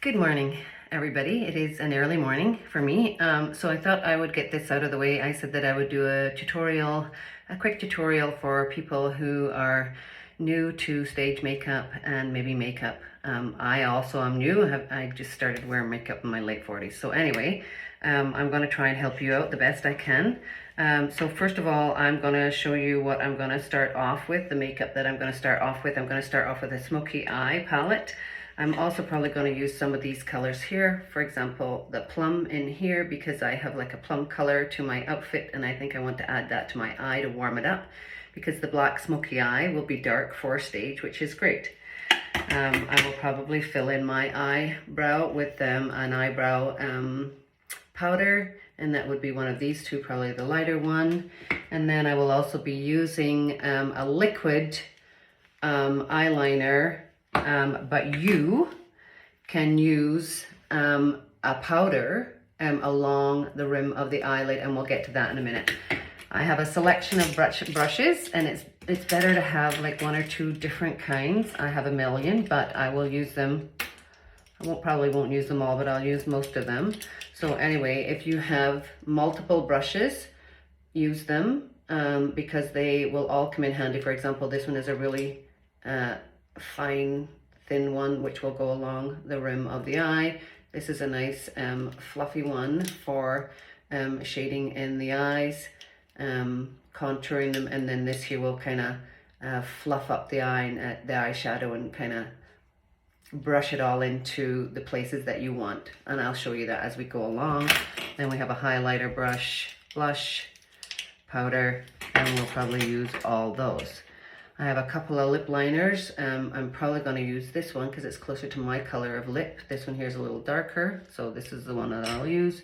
Good morning, everybody. It is an early morning for me, so I thought I would get this out of the way. I said that I would do a quick tutorial for people who are new to stage makeup and maybe makeup. I also am new. I just started wearing makeup in my late 40s. So anyway, I'm going to try and help you out the best I can. So first of all, I'm going to show you what I'm going to start off with, the makeup that I'm going to start off with. I'm going to start off with a smoky eye palette. I'm also probably going to use some of these colors here. For example, the plum in here, because I have like a plum color to my outfit and I think I want to add that to my eye to warm it up, because the black smoky eye will be dark for stage, which is great. I will probably fill in my eyebrow with an eyebrow powder, and that would be one of these two, probably the lighter one. And then I will also be using a liquid eyeliner, but you can use a powder along the rim of the eyelid, and we'll get to that in a minute. I have a selection of brushes, and it's better to have like one or two different kinds. I have a million, but I will use them. I probably won't use them all, but I'll use most of them. So anyway, if you have multiple brushes, use them because they will all come in handy. For example, this one is a really fine, thin one, which will go along the rim of the eye. This is a nice fluffy one for shading in the eyes, contouring them, and then this here will kind of fluff up the eye and the eyeshadow and kind of brush it all into the places that you want, and I'll show you that as we go along. Then we have a highlighter brush, blush, powder, and we'll probably use all those. I have a couple of lip liners. I'm probably going to use this one because it's closer to my color of lip. This one here is a little darker, so this is the one that I'll use.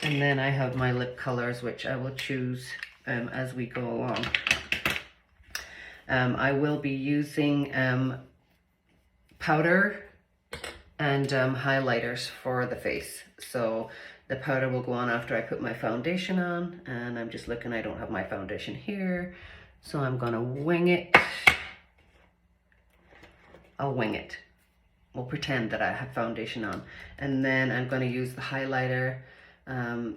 And then I have my lip colors, which I will choose as we go along. I will be using powder and highlighters for the face. So the powder will go on after I put my foundation on, and I'm just looking, I don't have my foundation here, so I'm gonna wing it. I'll wing it. We'll pretend that I have foundation on, and then I'm going to use the highlighter.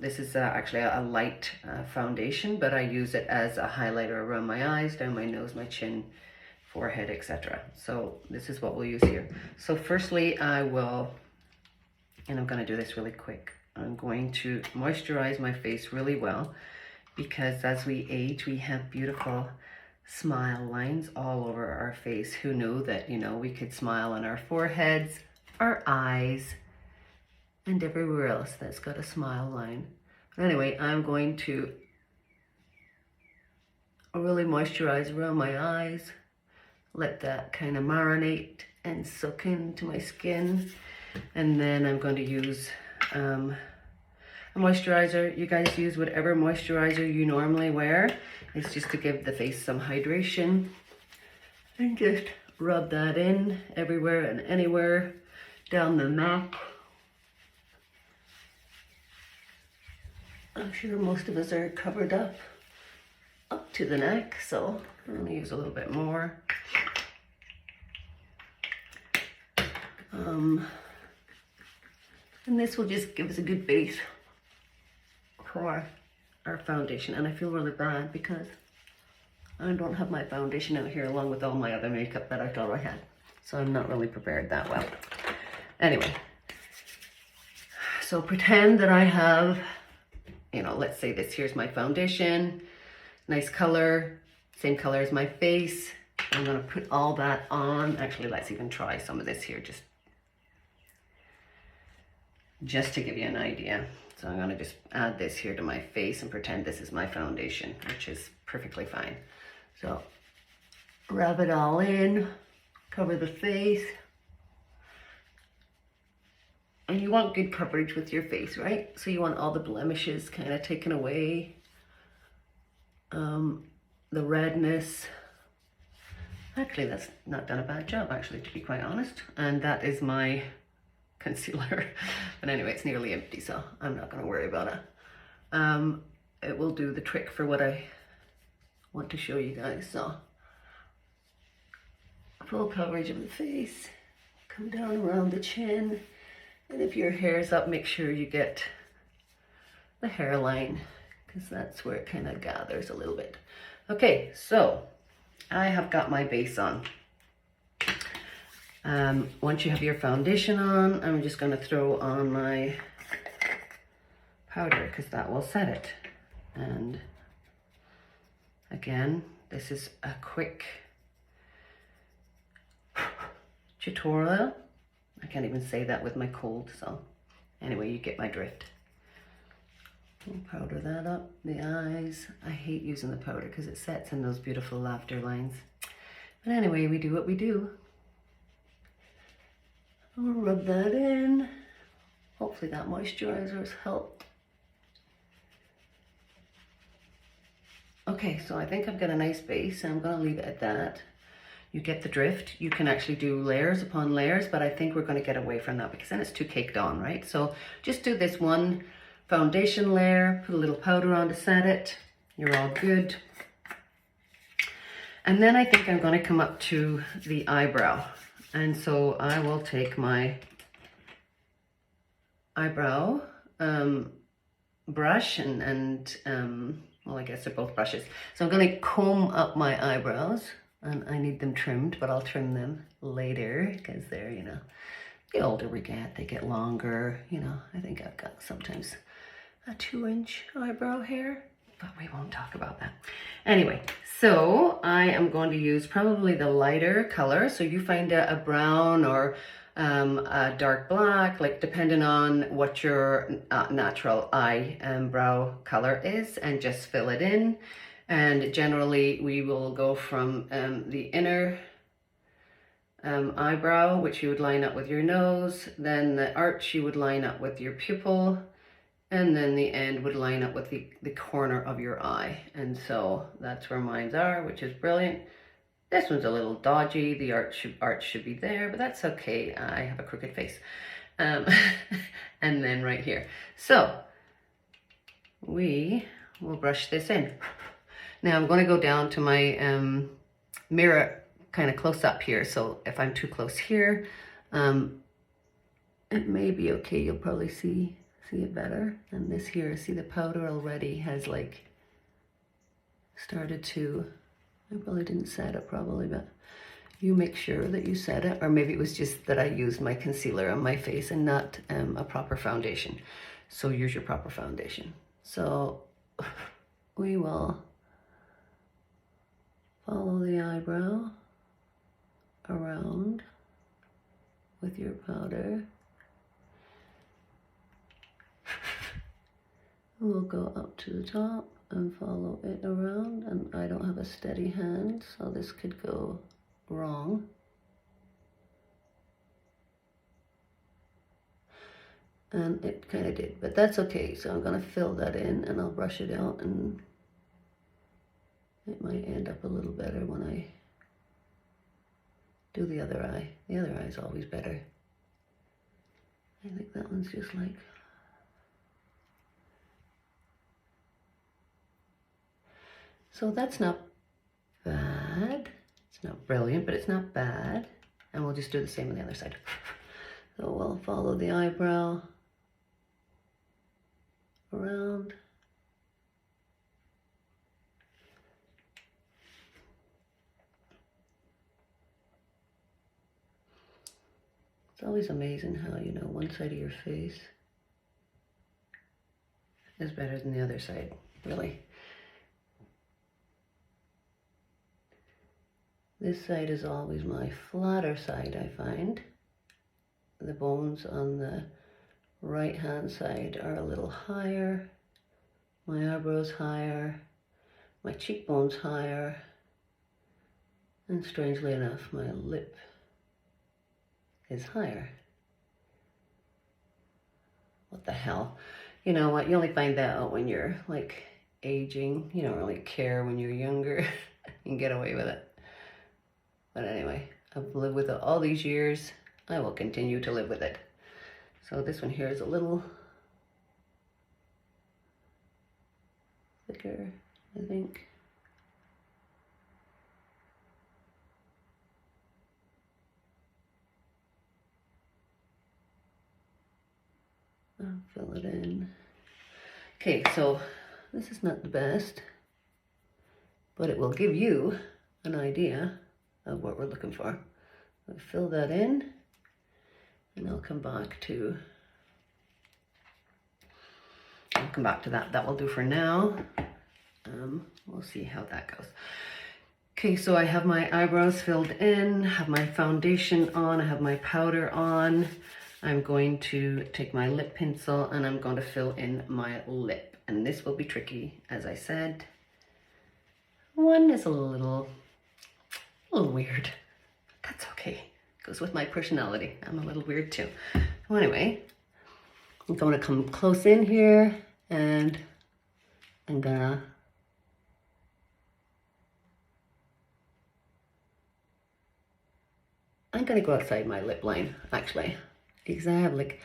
This is actually a light foundation, but I use it as a highlighter around my eyes, down my nose, my chin, forehead, etc. So this is what we'll use here. So firstly, I'm going to do this really quick. I'm going to moisturize my face really well, because as we age, we have beautiful smile lines all over our face. Who knew that, we could smile on our foreheads, our eyes, and everywhere else that's got a smile line. But anyway, I'm going to really moisturize around my eyes, let that kind of marinate and soak into my skin. And then I'm going to use a moisturizer. You guys use whatever moisturizer you normally wear. It's just to give the face some hydration, and just rub that in everywhere and anywhere down the neck. I'm sure most of us are covered up to the neck, so I'm going to use a little bit more. And this will just give us a good base for our foundation. And I feel really bad because I don't have my foundation out here along with all my other makeup that I thought I had, so I'm not really prepared that well. Anyway, so pretend that I have, let's say this here's my foundation, nice color, same color as my face. I'm going to put all that on. Actually, let's even try some of this here just to give you an idea. So I'm going to just add this here to my face and pretend this is my foundation, which is perfectly fine. So rub it all in, cover the face. And you want good coverage with your face, right? So you want all the blemishes kind of taken away. The redness. Actually, that's not done a bad job, actually, to be quite honest. And that is my concealer. But anyway, it's nearly empty, so I'm not going to worry about it. It will do the trick for what I want to show you guys. So full coverage of the face, come down around the chin, And if your hair's up, make sure you get the hairline, because that's where it kind of gathers a little bit. Okay, so I have got my base on. Once you have your foundation on, I'm just going to throw on my powder because that will set it. And again, this is a quick tutorial. I can't even say that with my cold, so anyway, you get my drift. We'll powder that up, the eyes. I hate using the powder because it sets in those beautiful laughter lines. But anyway, we do what we do. I'll rub that in. Hopefully that moisturizer has helped. Okay, so I think I've got a nice base and I'm gonna leave it at that. You get the drift. You can actually do layers upon layers, but I think we're gonna get away from that because then it's too caked on, right? So just do this one foundation layer, put a little powder on to set it. You're all good. And then I think I'm gonna come up to the eyebrow. And so I will take my eyebrow brush and well, I guess they're both brushes. So I'm going to comb up my eyebrows, and I need them trimmed, but I'll trim them later because they're, you know, the older we get, they get longer. You know, I think I've got sometimes a 2-inch eyebrow hair, but we won't talk about that. Anyway, so I am going to use probably the lighter color. So you find a brown or a dark black, like depending on what your natural eyebrow color is, and just fill it in. And generally we will go from the inner eyebrow, which you would line up with your nose, then the arch you would line up with your pupil, and then the end would line up with the corner of your eye. And so that's where mine are, which is brilliant. This one's a little dodgy. The arch should be there, but that's okay. I have a crooked face. And then right here. So we will brush this in. Now I'm going to go down to my mirror kind of close up here. So if I'm too close here, it may be okay. You'll probably see it better. And this here, see the powder already has like started to, I probably didn't set it probably, but you make sure that you set it, or maybe it was just that I used my concealer on my face and not a proper foundation. So use your proper foundation. So we will follow the eyebrow around with your powder. We'll go up to the top and follow it around, and I don't have a steady hand, so this could go wrong. And it kind of did, but that's okay. So I'm going to fill that in and I'll brush it out, and it might end up a little better when I do the other eye. The other eye is always better. I think that one's just like, so that's not bad. It's not brilliant, but it's not bad. And we'll just do the same on the other side. So we'll follow the eyebrow around. It's always amazing how, you know, one side of your face is better than the other side, really. This side is always my flatter side, I find. The bones on the right hand side are a little higher. My eyebrows higher. My cheekbones higher. And strangely enough, my lip is higher. What the hell? You know what? You only find that out when you're like aging. You don't really care when you're younger. You can get away with it. But anyway, I've lived with it all these years. I will continue to live with it. So this one here is a little thicker, I think. I'll fill it in. Okay, so this is not the best, but it will give you an idea of what we're looking for. I'll fill that in, and I'll come back to that. That will do for now. We'll see how that goes. Okay, so I have my eyebrows filled in, have my foundation on, I have my powder on. I'm going to take my lip pencil and I'm going to fill in my lip. And this will be tricky, as I said. One is a little weird. That's okay. Goes with my personality. I'm a little weird too. So anyway, I'm going to come close in here and I'm gonna go outside my lip line, actually, because I have like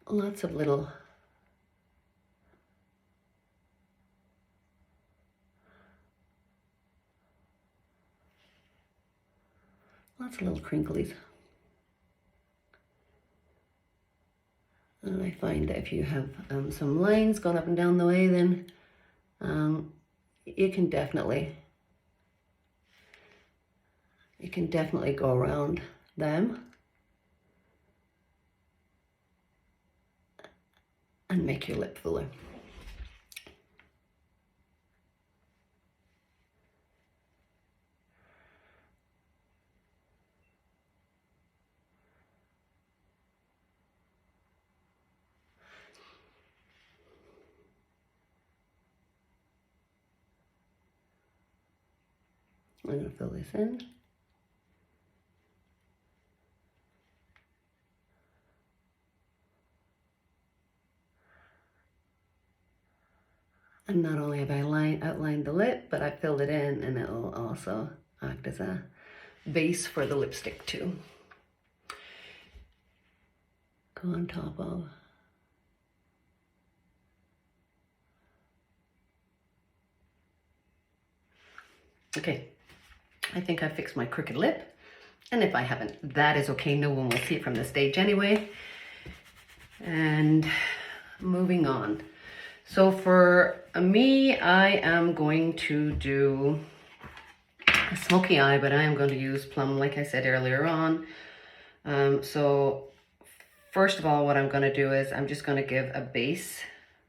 lots of little crinklies. And I find that if you have some lines going up and down the way, then you can definitely go around them and make your lip fuller. I'm going to fill this in. And not only have I outlined the lip, but I filled it in, and it will also act as a base for the lipstick too. Go on top of. Okay, I think I fixed my crooked lip. And if I haven't, that is okay. No one will see it from the stage anyway. And moving on. So for me, I am going to do a smoky eye, but I am going to use Plum, like I said earlier on. So first of all, what I'm going to do is I'm just going to give a base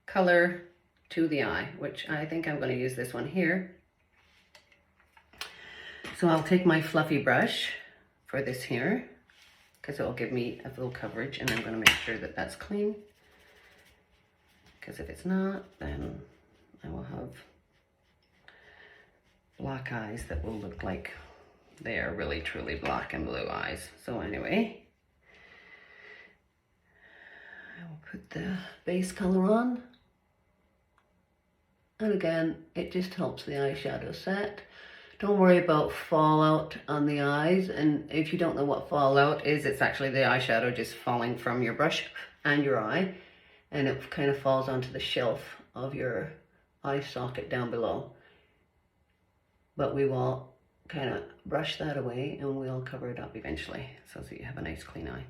color to the eye, which I think I'm going to use this one here. So I'll take my fluffy brush for this here, because it will give me a full coverage, and I'm going to make sure that that's clean. Because if it's not, then I will have black eyes that will look like they are really truly black and blue eyes. So anyway, I will put the base color on. And again, it just helps the eyeshadow set. Don't worry about fallout on the eyes. And if you don't know what fallout is, it's actually the eyeshadow just falling from your brush and your eye. And it kind of falls onto the shelf of your eye socket down below. But we will kind of brush that away and we'll cover it up eventually, so that you have a nice clean eye.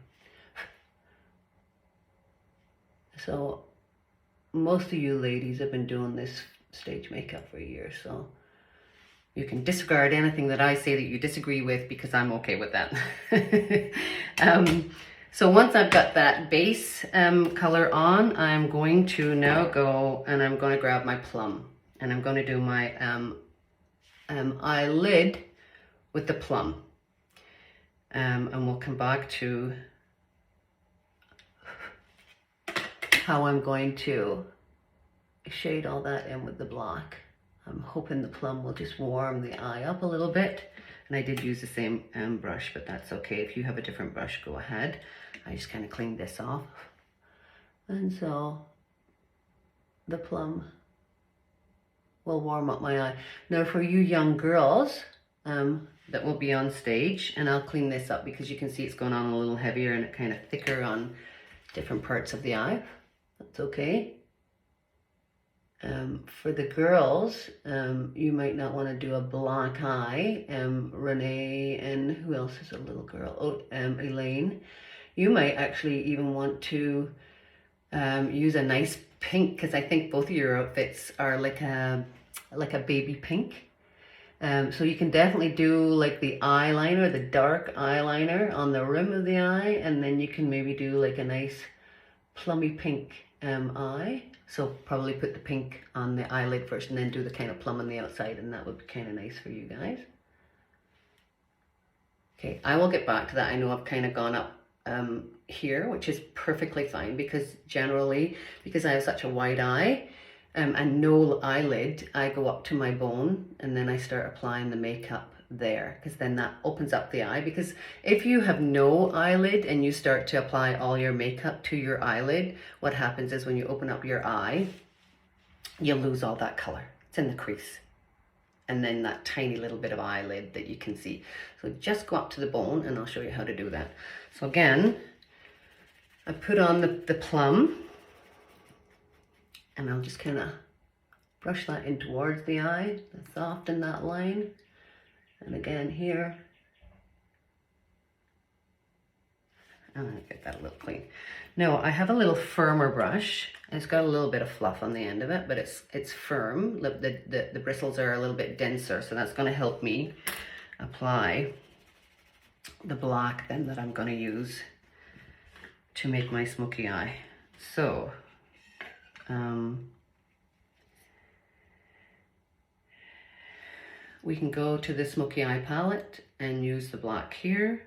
So most of you ladies have been doing this stage makeup for years, so you can disregard anything that I say that you disagree with, because I'm okay with that. So once I've got that base color on, I'm going to now go and I'm going to grab my Plum, and I'm going to do my eyelid with the Plum. And we'll come back to how I'm going to shade all that in with the black. I'm hoping the Plum will just warm the eye up a little bit. And I did use the same brush, but that's okay. If you have a different brush, go ahead. I just kind of cleaned this off. And so the Plum will warm up my eye. Now for you young girls that will be on stage, and I'll clean this up because you can see it's going on a little heavier and it kind of thicker on different parts of the eye. That's okay. For the girls, you might not want to do a black eye. Renee and who else is a little girl? Oh, Elaine. You might actually even want to use a nice pink, because I think both of your outfits are like a baby pink. So you can definitely do like the eyeliner, the dark eyeliner on the rim of the eye, and then you can maybe do like a nice plummy pink eye. So probably put the pink on the eyelid first and then do the kind of plum on the outside, and that would be kind of nice for you guys. Okay, I will get back to that. I know I've kind of gone up here, which is perfectly fine, because generally, because I have such a wide eye and no eyelid, I go up to my bone and then I start applying the makeup there, because then that opens up the eye. Because if you have no eyelid and you start to apply all your makeup to your eyelid, what happens is when you open up your eye, you'll lose all that color. It's in the crease. And then that tiny little bit of eyelid that you can see. So just go up to the bone and I'll show you how to do that. So again, I put on the plum and I'll just kind of brush that in towards the eye, soften that line. And again here, I'm gonna get that a little clean. Now I have a little firmer brush. It's got a little bit of fluff on the end of it, but it's firm. The bristles are a little bit denser, so that's gonna help me apply the black then that I'm gonna use to make my smoky eye. So, we can go to the smoky eye palette and use the black here.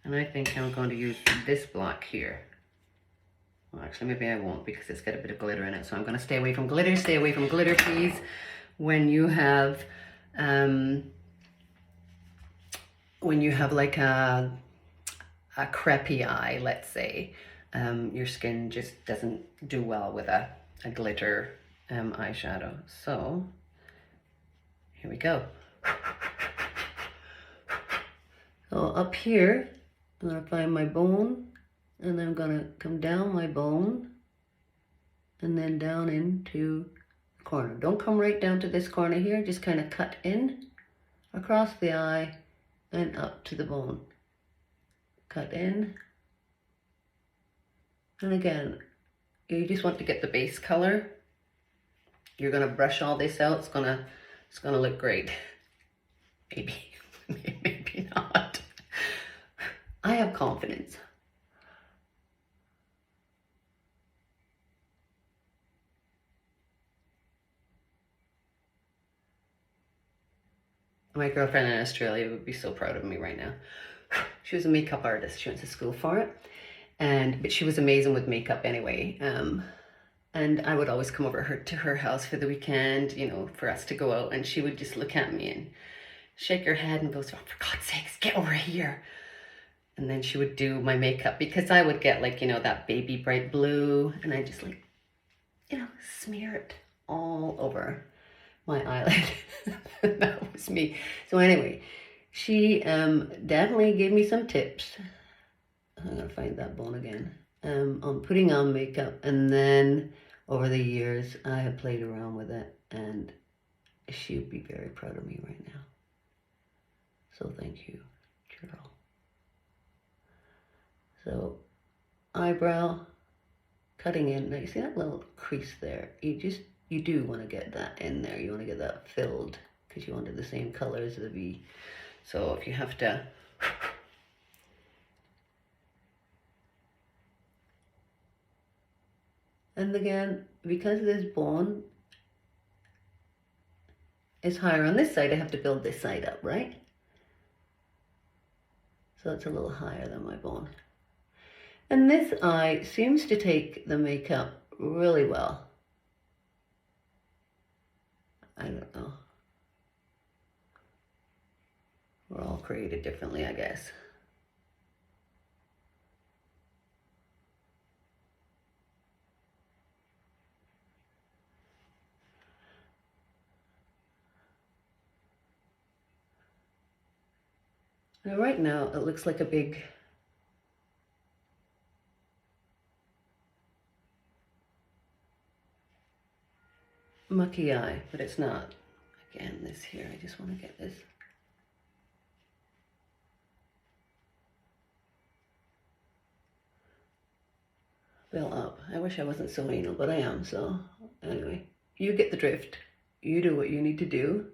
And I think I'm going to use this black here. Well, actually, maybe I won't, because it's got a bit of glitter in it. So I'm going to stay away from glitter. Stay away from glitter, please. When you have like a crepey eye, let's say, your skin just doesn't do well with a glitter eyeshadow. So here we go. So up here, I'm going to find my bone, and I'm going to come down my bone and then down into the corner. Don't come right down to this corner here, just kind of cut in across the eye and up to the bone. Cut in. And again, you just want to get the base color. You're going to brush all this out. It's going to look great. Maybe, maybe not. I have confidence. My girlfriend in Australia would be so proud of me right now. She was a makeup artist. She went to school for it. But she was amazing with makeup anyway. And I would always come over to her house for the weekend, you know, for us to go out. And she would just look at me and shake her head and go, oh, for God's sakes, get over here. And then she would do my makeup, because I would get like, you know, that baby bright blue, and I just like, you know, smear it all over my eyelid. That was me. So anyway, she definitely gave me some tips. I'm gonna find that bone again. On putting on makeup, and then over the years I have played around with it, and she would be very proud of me right now. So thank you, Cheryl. So eyebrow, cutting in. Now you see that little crease there? You do want to get that in there. You want to get that filled, because you want it the same color as the V. So if you have to and again, because this bone is higher on this side, I have to build this side up, right? So it's a little higher than my bone. And this eye seems to take the makeup really well. I don't know. We're all created differently, I guess. Now, right now, it looks like a big mucky eye, but it's not. Again, this here, I just want to get this. Built up. I wish I wasn't so anal, but I am, so anyway. You get the drift. You do what you need to do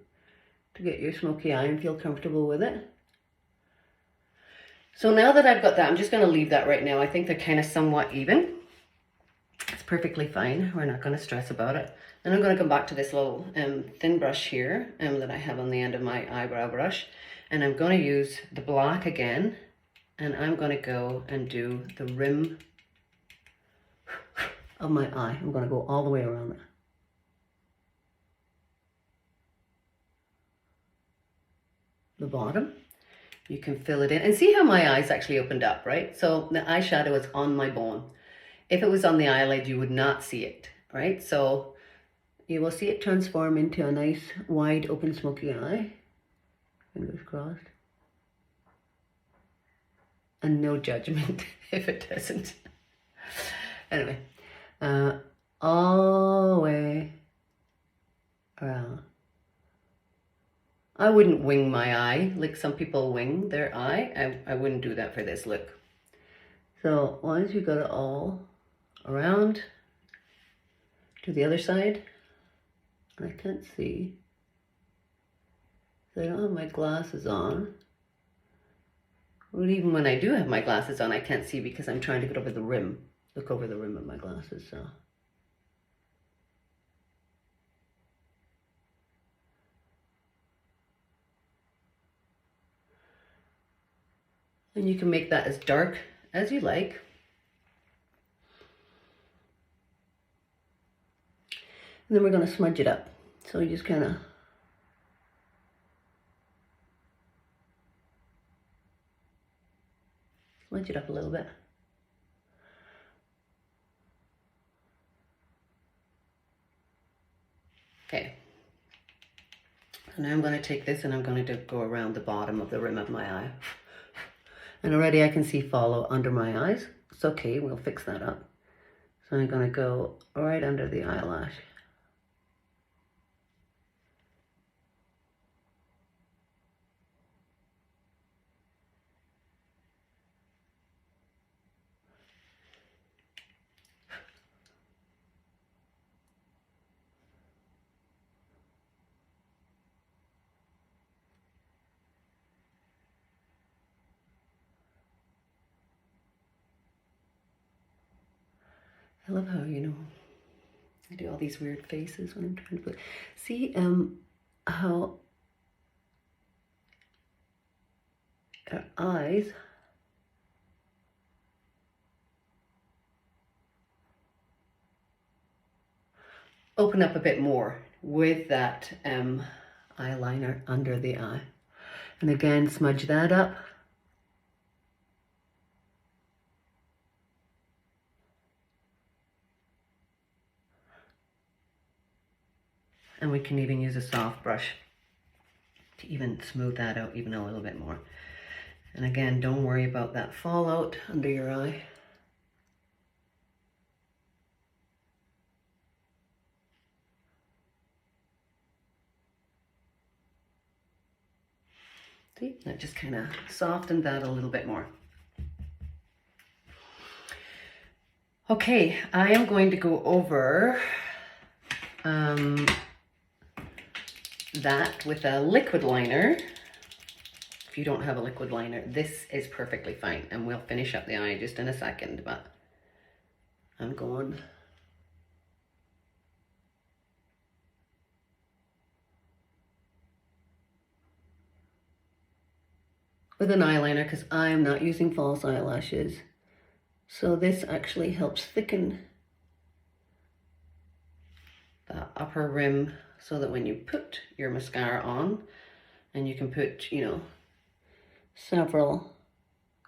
to get your smoky eye and feel comfortable with it. So now that I've got that, I'm just going to leave that right now. I think they're kind of somewhat even. It's perfectly fine. We're not going to stress about it. Then I'm going to come back to this little thin brush here that I have on the end of my eyebrow brush. And I'm going to use the black again. And I'm going to go and do the rim of my eye. I'm going to go all the way around it. The bottom. You can fill it in and see how my eyes actually opened up, right? So the eyeshadow is on my bone. If it was on the eyelid, you would not see it, right? So you will see it transform into a nice wide open smoky eye. Fingers crossed. And no judgment if it doesn't. Anyway, all the way around. I wouldn't wing my eye like some people wing their eye. I wouldn't do that for this look. So once you got it all around to the other side, I can't see. So I don't have my glasses on. But even when I do have my glasses on, I can't see because I'm trying to get over the rim. Look over the rim of my glasses, so. And you can make that as dark as you like. And then we're going to smudge it up. So you just kind of smudge it up a little bit. Okay. And now I'm going to take this and I'm going to go around the bottom of the rim of my eye. And already I can see follow under my eyes. It's okay, we'll fix that up. So I'm going to go right under the eyelash. I love how, you know, I do all these weird faces when I'm trying to put, see how her eyes open up a bit more with that eyeliner under the eye. And again, smudge that up. And we can even use a soft brush to even smooth that out even a little bit more. And again, don't worry about that fallout under your eye. See, that just kind of softened that a little bit more. Okay, I am going to go over that with a liquid liner. If you don't have a liquid liner, this is perfectly fine, and we'll finish up the eye just in a second, but I'm going with an eyeliner because I'm not using false eyelashes. So this actually helps thicken the upper rim so that when you put your mascara on, and you can put, you know, several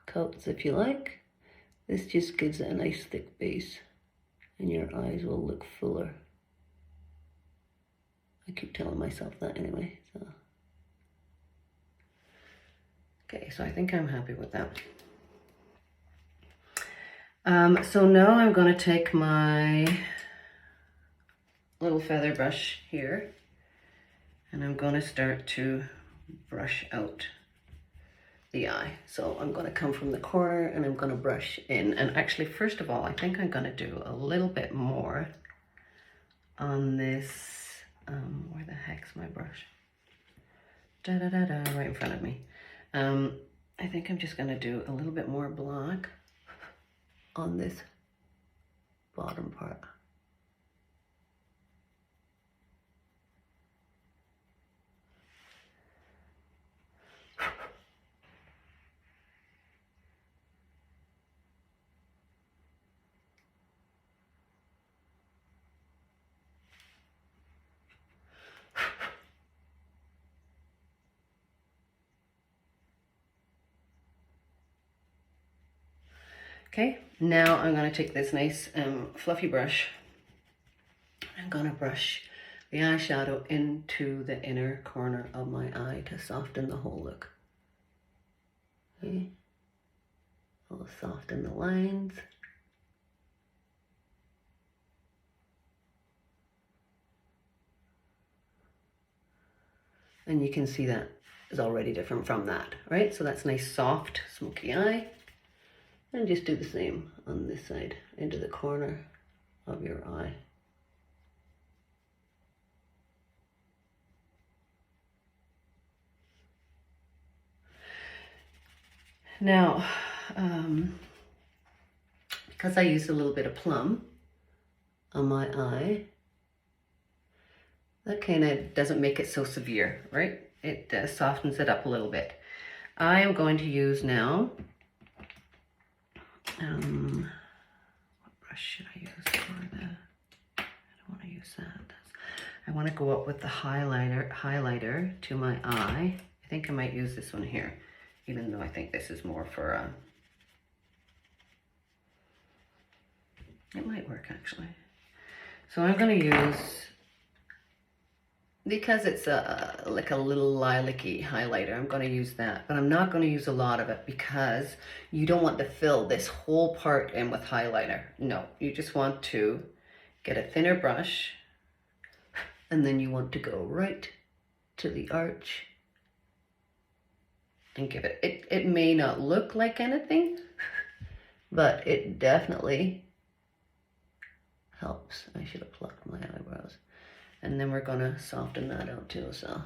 coats if you like, this just gives it a nice thick base and your eyes will look fuller. I keep telling myself that anyway. So. Okay, so I think I'm happy with that. So now I'm going to take my little feather brush here, and I'm going to start to brush out the eye. So I'm going to come from the corner and I'm going to brush in. And actually, first of all, I think I'm going to do a little bit more on this. Where the heck's my brush? Da-da-da-da, right in front of me. I think I'm just going to do a little bit more black on this bottom part. Okay, now I'm going to take this nice fluffy brush. I'm going to brush the eyeshadow into the inner corner of my eye to soften the whole look. Okay, I'll soften the lines. And you can see that is already different from that, right? So that's nice, soft, smoky eye. And just do the same on this side, into the corner of your eye. Now, because I used a little bit of plum on my eye, that kind of doesn't make it so severe, right? It softens it up a little bit. I am going to use now, what brush should I use for the, I don't want to use that. I want to go up with the highlighter to my eye. I think I might use this one here, even though I think this is more for, it might work actually. So I'm going to use, because it's like a little lilac-y highlighter, I'm going to use that. But I'm not going to use a lot of it because you don't want to fill this whole part in with highlighter. No, you just want to get a thinner brush, and then you want to go right to the arch and give it, it may not look like anything, but it definitely helps. I should have plucked my eyebrows. And then we're gonna soften that out too, so.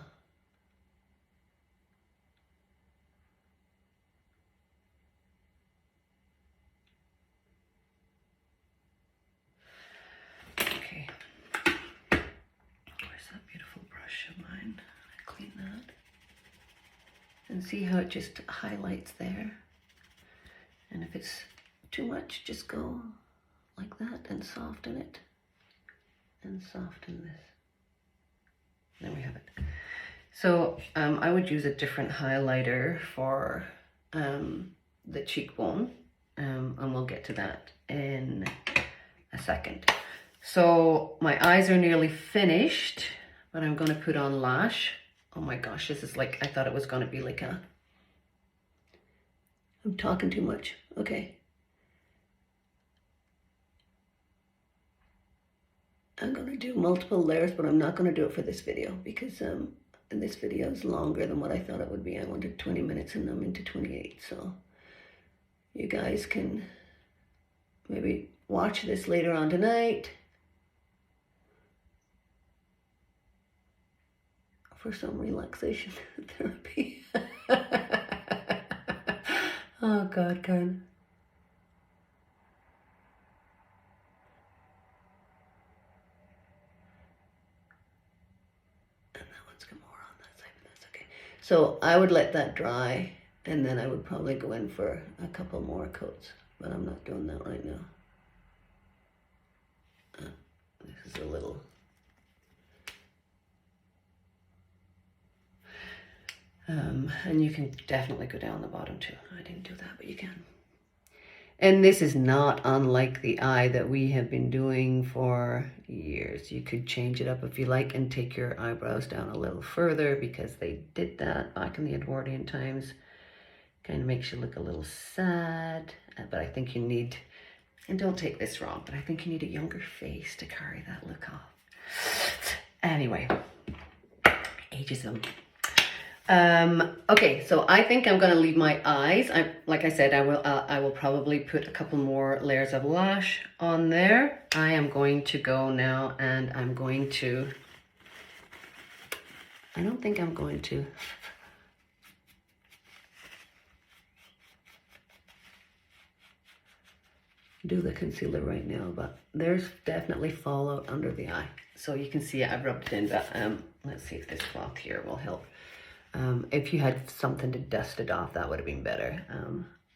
Okay. Where's that beautiful brush of mine? I clean that. And see how it just highlights there? And if it's too much, just go like that and soften it. And soften this. There we have it. So I would use a different highlighter for the cheekbone, and we'll get to that in a second. So my eyes are nearly finished, but I'm going to put on lash. Oh my gosh, this is like, I thought it was going to be like a, I'm talking too much. Okay. I'm going to do multiple layers, but I'm not going to do it for this video because this video is longer than what I thought it would be. I wanted 20 minutes and I'm into 28. So you guys can maybe watch this later on tonight for some relaxation therapy. Oh God, Karen. So I would let that dry, and then I would probably go in for a couple more coats, but I'm not doing that right now. This is a little. And you can definitely go down the bottom too. I didn't do that, but you can. And this is not unlike the eye that we have been doing for years. You could change it up if you like and take your eyebrows down a little further because they did that back in the Edwardian times. Kind of makes you look a little sad, but I think you need, and don't take this wrong, but I think you need a younger face to carry that look off. Anyway, ageism. Okay, so I think I'm gonna leave my eyes. Like I said, I will probably put a couple more layers of lash on there. I am going to go now, and I'm going to. I don't think I'm going to. Do the concealer right now, but there's definitely fallout under the eye, so you can see it. I've rubbed it in, but let's see if this cloth here will help. If you had something to dust it off, that would have been better,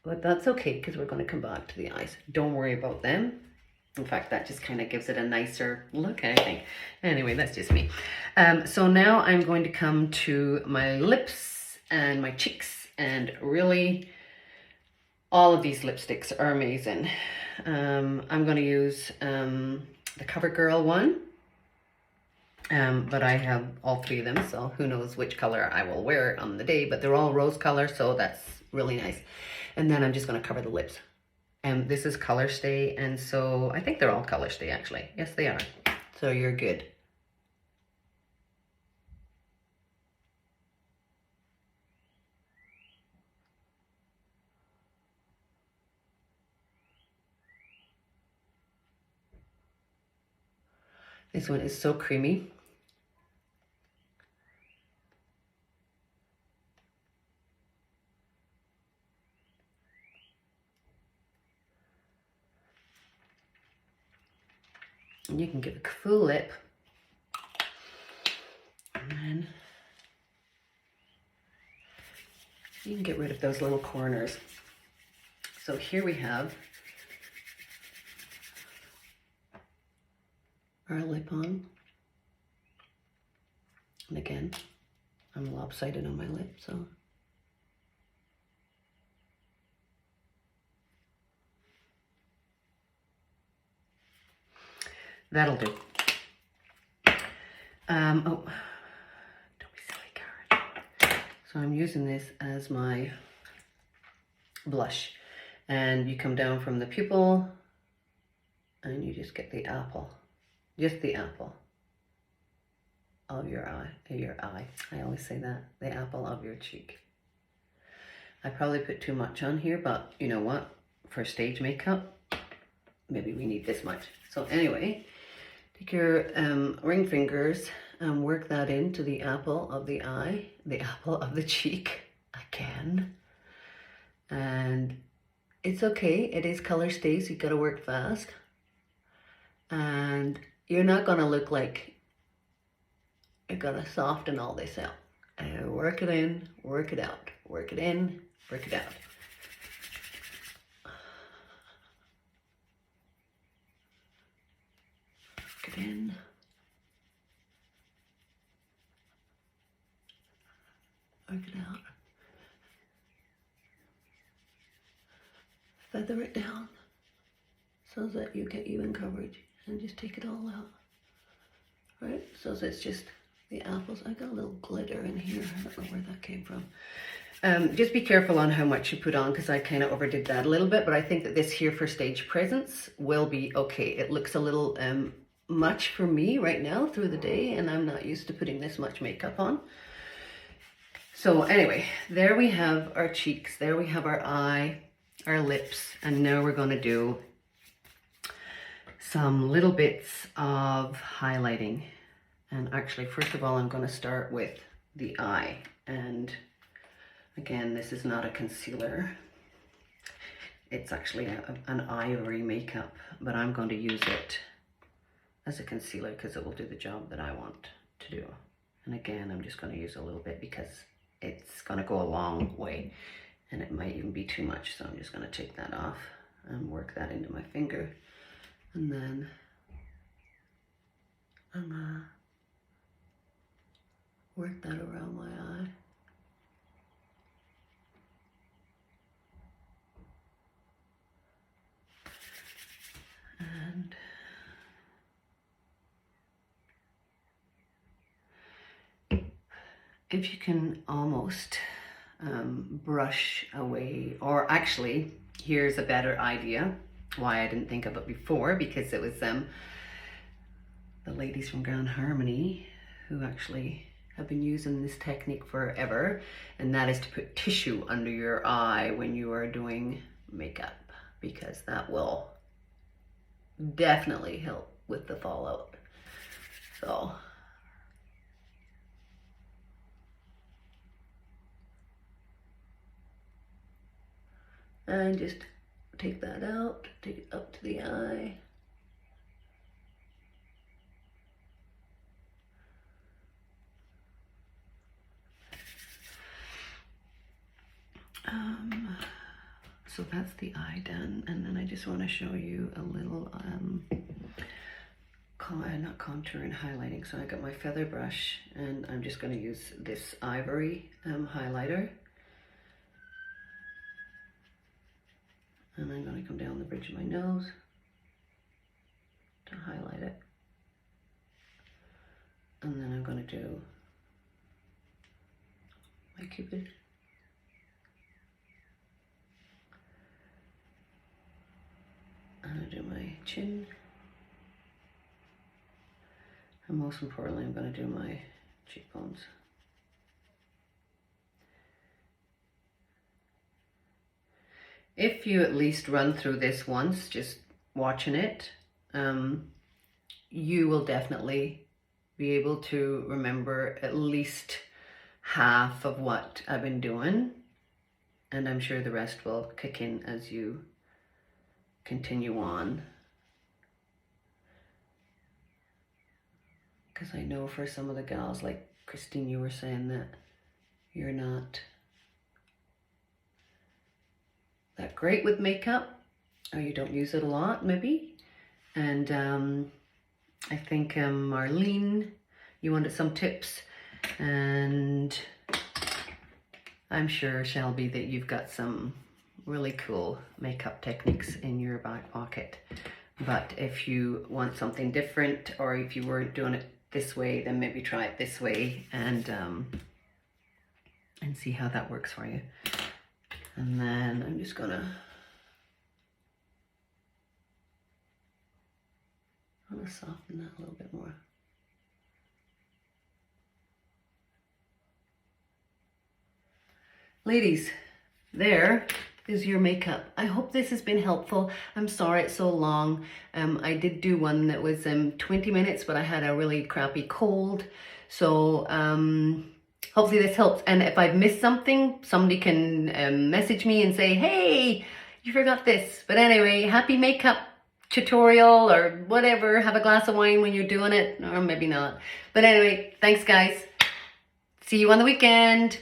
but that's okay because we're going to come back to the eyes. Don't worry about them. In fact, that just kind of gives it a nicer look, I think. Anyway, that's just me. So now I'm going to come to my lips and my cheeks, and really all of these lipsticks are amazing. I'm going to use the CoverGirl one, but I have all three of them, so who knows which color I will wear on the day, but they're all rose color, so that's really nice. And then I'm just going to cover the lips. And this is Color Stay, and so I think they're all Color Stay actually. Yes, they are. So you're good. This one is so creamy. And you can give a full lip. And then you can get rid of those little corners. So here we have our lip on. And again, I'm lopsided on my lip, so. That'll do. Oh, don't be silly, Karen. So I'm using this as my blush. And you come down from the pupil and you just get the apple. Just the apple of your eye. I always say that. The apple of your cheek. I probably put too much on here, but you know what? For stage makeup, maybe we need this much. So anyway, take your ring fingers and work that into the apple of the eye, the apple of the cheek again. And it's okay. It is Color Stay, so you got to work fast. And you're not going to look like you're going to soften all this out. And work it in, work it out. Work it in, work it out. Work it in. Work it out. Feather it down so that you get even coverage, and just take it all out. Right? So it's just the apples. I got a little glitter in here. I don't know where that came from. Just be careful on how much you put on, because I kind of overdid that a little bit, but I think that this here for stage presence will be okay. It looks a little much for me right now through the day, and I'm not used to putting this much makeup on. So anyway, there we have our cheeks, there we have our eye, our lips, and now we're going to do some little bits of highlighting. And actually, first of all, I'm going to start with the eye. And again, this is not a concealer. It's actually an ivory makeup, but I'm going to use it as a concealer because it will do the job that I want to do. And again, I'm just going to use a little bit because it's going to go a long way, and it might even be too much. So I'm just going to take that off and work that into my finger. And then I'm going to work that around my eye. And if you can almost brush away, or actually, here's a better idea, why I didn't think of it before, because it was the ladies from Grand Harmony who actually have been using this technique forever, and that is to put tissue under your eye when you are doing makeup, because that will definitely help with the fallout. So and just take that out, take it up to the eye. So that's the eye done, and then I just want to show you a little not contour and highlighting. So I got my feather brush, and I'm just going to use this ivory highlighter, and I'm going to come down the bridge of my nose to highlight it, and then I'm going to do my cupid. I'm going to do my chin, and most importantly I'm going to do my cheekbones. If you at least run through this once, just watching it, you will definitely be able to remember at least half of what I've been doing, and I'm sure the rest will kick in as you continue on, because I know for some of the gals, like Christine, you were saying that you're not that great with makeup, or you don't use it a lot maybe, and I think Marlene, you wanted some tips, and I'm sure, Shelby, that you've got some really cool makeup techniques in your back pocket. But if you want something different, or if you weren't doing it this way, then maybe try it this way, and see how that works for you. And then I'm just gonna soften that a little bit more. Ladies, there is your makeup. I hope this has been helpful. I'm sorry it's so long. I did do one that was 20 minutes, but I had a really crappy cold. So hopefully this helps. And if I've missed something, somebody can message me and say, hey, you forgot this. But anyway, happy makeup tutorial or whatever. Have a glass of wine when you're doing it, or maybe not. But anyway, thanks guys. See you on the weekend.